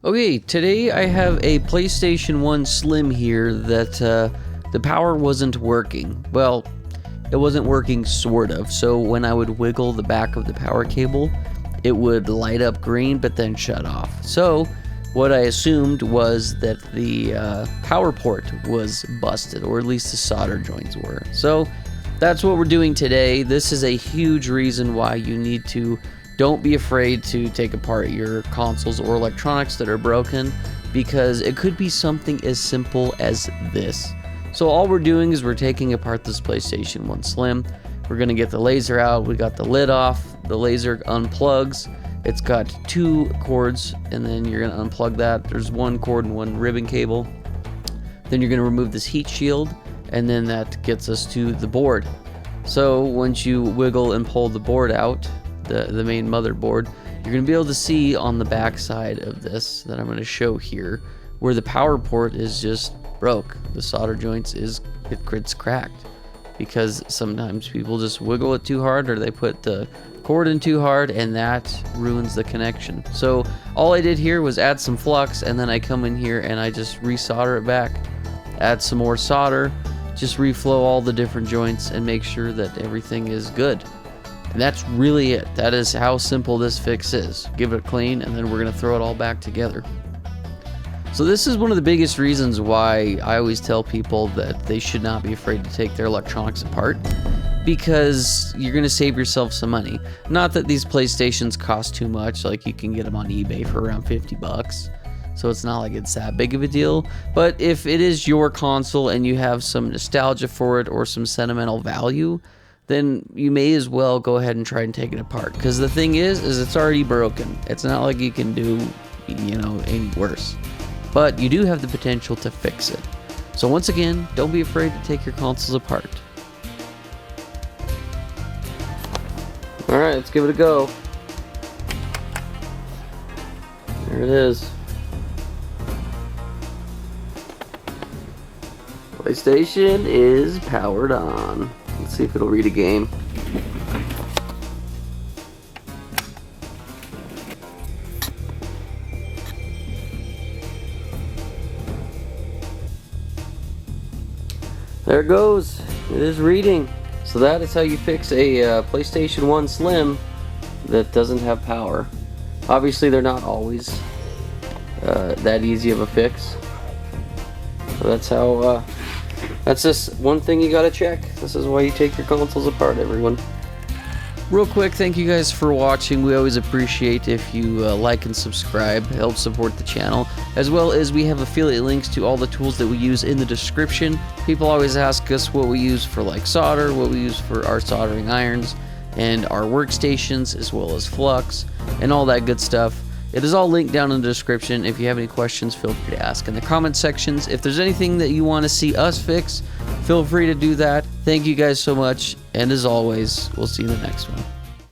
Okay, today I have a PlayStation 1 Slim here that the power wasn't working. Well, it wasn't working sort of. So when I would wiggle the back of the power cable, it would light up green but then shut off. So what I assumed was that the power port was busted, or at least the solder joints were. So that's what we're doing today. This is a huge reason why you need to don't be afraid to take apart your consoles or electronics that are broken, because it could be something as simple as this. So all we're doing is we're taking apart this PlayStation 1 Slim. We're gonna get the laser out. We got the lid off. The laser unplugs. It's got two cords, and then you're gonna unplug that. There's one cord and one ribbon cable. Then you're gonna remove this heat shield, and then that gets us to the board. So once you wiggle and pull the board out, the main motherboard, you're going to be able to see on the back side of this that I'm going to show here where the power port is just broke. The solder joints it's cracked, because sometimes people just wiggle it too hard, or they put the cord in too hard, and that ruins the connection. So all I did here was add some flux, and then I come in here and I just resolder it back, add some more solder, just reflow all the different joints and make sure that everything is good. And that's really it. That is how simple this fix is. Give it a clean, and then we're going to throw it all back together. So this is one of the biggest reasons why I always tell people that they should not be afraid to take their electronics apart, because you're going to save yourself some money. Not that these PlayStations cost too much, like you can get them on eBay for around 50 bucks. So it's not like it's that big of a deal. But if it is your console and you have some nostalgia for it or some sentimental value, then you may as well go ahead and try and take it apart. Because the thing is it's already broken. It's not like you can do, any worse. But you do have the potential to fix it. So once again, don't be afraid to take your consoles apart. Alright, let's give it a go. There it is. PlayStation is powered on. Let's see if it'll read a game. There it goes. It is reading. So that is how you fix a PlayStation 1 Slim that doesn't have power. Obviously, they're not always that easy of a fix. So that's how. That's just one thing you gotta check. This is why you take your consoles apart, everyone. Real quick, thank you guys for watching. We always appreciate if you like and subscribe. It helps support the channel. As well as we have affiliate links to all the tools that we use in the description. People always ask us what we use for like solder, what we use for our soldering irons, and our workstations, as well as flux, and all that good stuff. It is all linked down in the description. If you have any questions, feel free to ask in the comment sections. If there's anything that you want to see us fix, feel free to do that. Thank you guys so much, and as always, we'll see you in the next one.